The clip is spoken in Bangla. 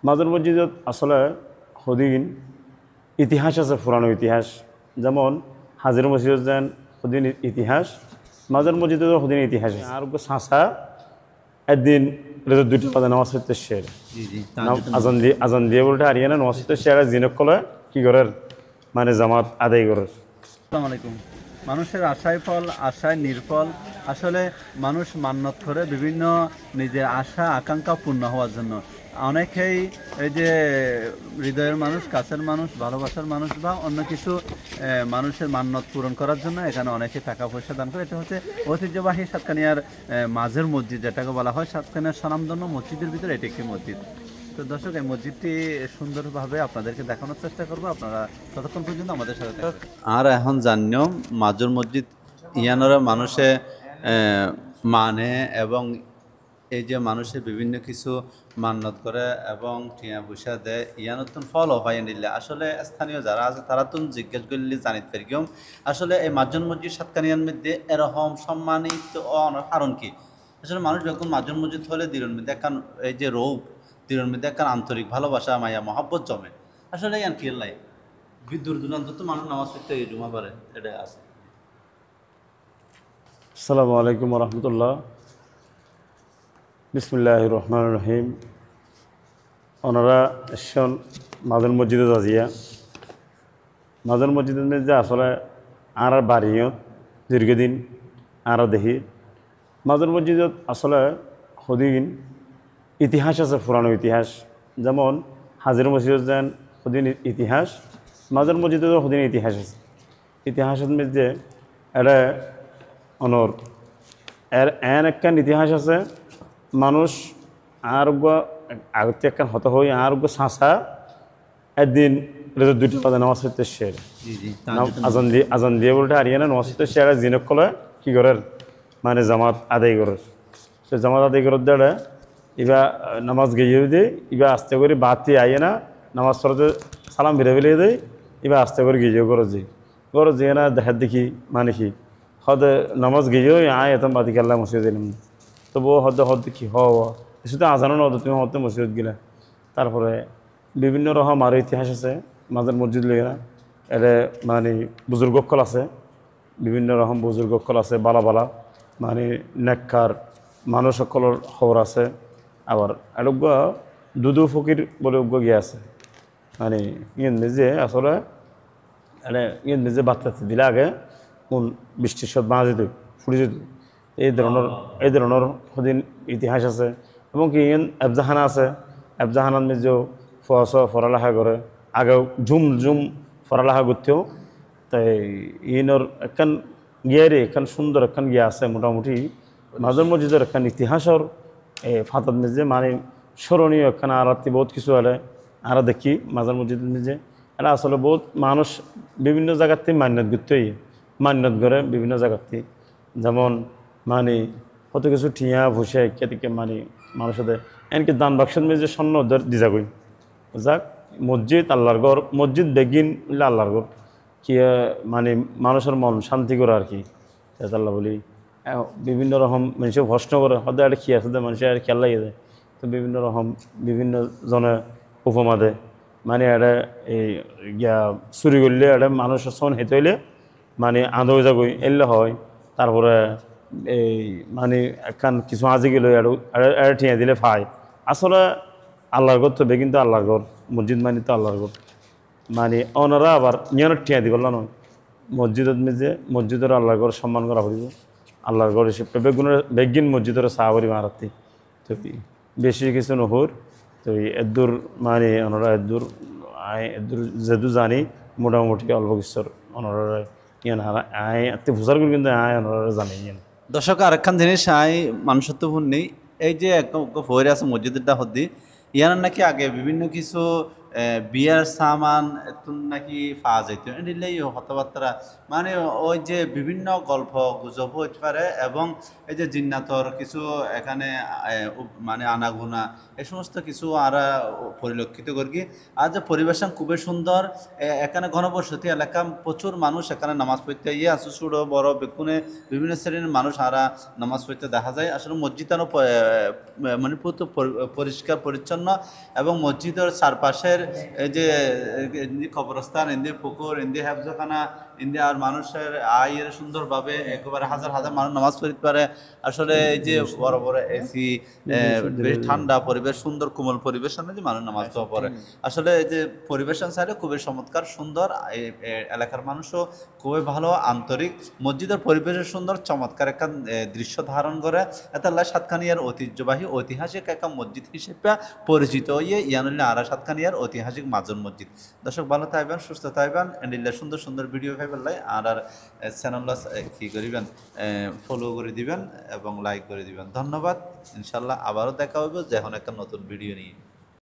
মাজার মসজিদত আসলে সদিন ইতিহাস আছে, পুরানো ইতিহাস। যেমন হাজির মসজিদ যেন সদিন ইতিহাস, মাজার মসজিদেরও সদিন ইতিহাস আছে। আর সাঁচা একদিন দুইটা বাজে নামাজ পড়তে শের জি জি আজান দিয়ে বলতে হারিয়ে না নামাজ পড়তে শের জিনক কলে কি করার মানে জামাত আদায় করার। আসসালামু আলাইকুম। মানুষের আশায় ফল, আশায় নির্ফল। আসলে মানুষ মান্যত করে বিভিন্ন নিজের আশা আকাঙ্ক্ষা পূর্ণ হওয়ার জন্য। অনেকেই এই যে হৃদয়ের মানুষ, কাছের মানুষ, ভালোবাসার মানুষ বা অন্য কিছু মানুষের মান্যত পূরণ করার জন্য এখানে অনেকে টাকা পয়সা দান করে। এটা হচ্ছে ঐতিহ্যবাহী সাতকানিয়ার মাঝের মসজিদ, যেটাকে বলা হয় সাতকানিয়ার স্বনামধন্য মসজিদের ভিতরে এটি একটি মসজিদ। তো দর্শক, এই মসজিদটি সুন্দরভাবে আপনাদেরকে দেখানোর চেষ্টা করবো, আপনারা ততক্ষণ পর্যন্ত আমাদের সাথে থাকুন। আর এখন জানিও মাজুর মসজিদ ইয়ানোর মানুষে মানে এবং এই যে মানুষের বিভিন্ন কিছু মান্যত করে এবং টিয়া পয়সা দেয় ইয়ানতুন ফল হয় নিলে আসলে স্থানীয় যারা আছে তারা তুন জিজ্ঞেস করলে জানিতে পারি কেউ আসলে এই মাজন মসজিদ সাতকানিয়ার মধ্যে এরকম সম্মানিত কারণ কি। আসলে মানুষ যখন মাজন মসজিদ হলে দিনের মধ্যে একখান এই যে রৌপ দিনের মধ্যে একখান আন্তরিক ভালোবাসা মায়া মহাব্বত জমে। আসলে ইয়ান কি লাই দূর দূরান্ত তো মানুষ নামাজ পড়তে এই জমা পারে, এটা আছে। আসসালামু আলাইকুম রহমতুল্লাহ। বিসমিল্লাহির রহমানির রহিম। ওনারা এসছেন মাজার মসজিদে আজিয়া। মাজার মসজিদের মধ্যে আসলে আর বাড়িও দীর্ঘদিন আরও দেখি। মাজার মসজিদত আসলে সদিন ইতিহাস আছে, পুরানো ইতিহাস। যেমন হাজির মসজিদ যেন সদিন ইতিহাস, মাজার মসজিদেরও সদিন ইতিহাস আছে। ইতিহাসের মধ্যে এটা অনর এন একখান ইতিহাস আছে। মানুষ আরোগ্য আগতে একখান হত হই আরোগ্য সাঁচা একদিন দুইটা বাজে নামাজ পড়তে শের আজান দিয়ে বলতে হারিয়ে না নামাজ পড়তে শের জিনক কলে কি করার মানে জামাত আদায় করার। সে জামাত আদায় করার দ্বারা ইবা নামাজ গিয়ে দিয়ে ইবা আস্তে করে বাতি আইয়ে না নামাজ পড়তে সালাম ফিরে ফেলিয়ে দেয়। ইবা আস্তে করে গিয়ে গরজ যে না দেখার দেখি মানে কি হদ নামাজ গিয়েও আয় এত বাতি কাল্লা মসজিদ এলাম তো বউ হদ কি হওয়া শুধু আজানো না হতো তুমি হতে মসজিদ গেলে। তারপরে বিভিন্ন রকম আরও ইতিহাস আছে মাজার মসজিদ লেগে না। এটা মানে বুজুর্গকল আছে, বিভিন্ন রকম বুজুর্গকল আছে, বালা বালা মানে নেককার মানুষ সকলের খবর আছে। আবার এটুক দুদু ফকির বলে উগ্র গিয়ে আছে মানে ইয়ে নিজে আসলে এটা ইয়ে নিজে বাচ্চা দিলে আগে কোন বৃষ্টির সব বাঁ যেত ফুটে যেত। এই ধরনের সদিন ইতিহাস আছে। এবং কি ইন এফজাহানা আছে, এফজাহানার নিজেও পড়ালেখা করে আগেও ঝুম পড়ালেখা করতেও। তাই ইনর একখান গিয়ারে একখান সুন্দর একখান গিয়া আছে মোটামুটি মাজার মসজিদের একখান ইতিহাসর ফাতার নিজে মানে স্মরণীয় একখান আর বহুত কিছু হলে আর দেখি মাজার মসজিদের নিজে এটা আসলে বহুত মানুষ বিভিন্ন জায়গার থেকে মান্যত করতেই মান্যত করে বিভিন্ন জায়গার থেকে। যেমন মানে কত কিছু ঠিয়া ভুষে কেদিকে মানে মানুষদের এনকি দান বাক্সের মেয়ে যে স্বর্ণ দিজা গই যাক মসজিদ আল্লাহর ঘর, মসজিদ বেগিন আল্লাহর ঘর কি মানে মানুষের মন শান্তি করে আর কি আল্লাহ বলি। বিভিন্ন রকম মানুষের প্রশ্ন করে হয়তো একটা খেয়ে আছে মানুষের আর খেয়াল লাগিয়ে দেয়। তো বিভিন্ন রকম বিভিন্ন জনে উপমা দেয় মানে এটা এই গিয়া চুরি করলে এটা মানুষের সন হেঁটে হইলে মানে আঁধো যাগই এলে হয়। তারপরে এই মানে একখান কিছু আজি গেল এটা ঠিয়া দিলে পায়। আসলে আল্লাহর ঘর তো কিন্তু আল্লাহর ঘর, মসজিদ মানে তো আল্লাহর ঘর মানে ওনারা আবার নিয়নের ঠিয়া দিব না নয় মসজিদের মেঝে মসজিদের আল্লাহর ঘর সম্মান করা হইব। আল্লাহর ঘর হিসেবে বেগিন মসজিদের সাহাবারি মারাতি তো বেশি কিছু নহর। তো এদূর মানে ওনারা এদূর যেহেতু জানি মোটামুটি অল্প কিছুর ওনারা ইয়ান হারা আয় এত ভুসার করে কিন্তু আয় ওনারা জানি ইয়ান। দর্শক, আরেকখান জিনিস মানুষত্বপূর্ণ নেই এই যে ফয়ের আছে মসজিদটা হদ্দি ইয়ার নাকি আগে বিভিন্ন কিছু বিয়ার সামান এতুন নাকি পাওয়া যাইতো এটাই কথাবার্তা মানে ওই যে বিভিন্ন গল্প গুজব হইতে পারে এবং এই যে জিন্নাতর কিছু এখানে মানে আনাগোনা এই সমস্ত কিছু আরা পরিলক্ষিত করি। আর যে পরিবেশন খুবই সুন্দর, এখানে ঘনবসতি এলাকা, প্রচুর মানুষ এখানে নামাজ পড়তে আসু ছোট বড় বেকুনে বিভিন্ন শ্রেণীর মানুষ আরা নামাজ পড়তে দেখা যায়। আসলে মসজিদ আরও মানে পরিষ্কার পরিচ্ছন্ন এবং মসজিদের চারপাশের এই যে কবরস্থান ইন্দি পুকুর ইন্দি হেফজখানা ইন্দি আর মানুষের আয়ের সুন্দরভাবে একেবারে হাজার হাজার মানুষ নামাজ পড়তে পারে। আসলে এই যে বড় বড় এসি, বেশ ঠান্ডা পরিবেশ, সুন্দর কোমল পরিবেশ যে মানুষ নামাজ পড়ে। আসলে এই যে পরিবেশন সাইডে খুবই চমৎকার সুন্দর, এই এলাকার মানুষও খুবই ভালো আন্তরিক। মসজিদের পরিবেশের সুন্দর চমৎকার একটা দৃশ্য ধারণ করে। এটা সাতকানিয়ার ঐতিহ্যবাহী ঐতিহাসিক একটা মসজিদ হিসেবে পরিচিত হয়ে ইয়ানুল্লাহ আরা সাতকানিয়ার ঐতিহাসিক মাজন মসজিদ। দর্শক ভালো থাকবেন, সুস্থ থাকবেন, এন্ডিল্লা সুন্দর সুন্দর ভিডিও পাইবেন আর চ্যানেলটা কি করিবেন, ফলো করে দিবেন এবং লাইক করে দিবেন। ধন্যবাদ। ইনশাল্লাহ আবারও দেখা হবে যখন একটা নতুন ভিডিও নিয়ে।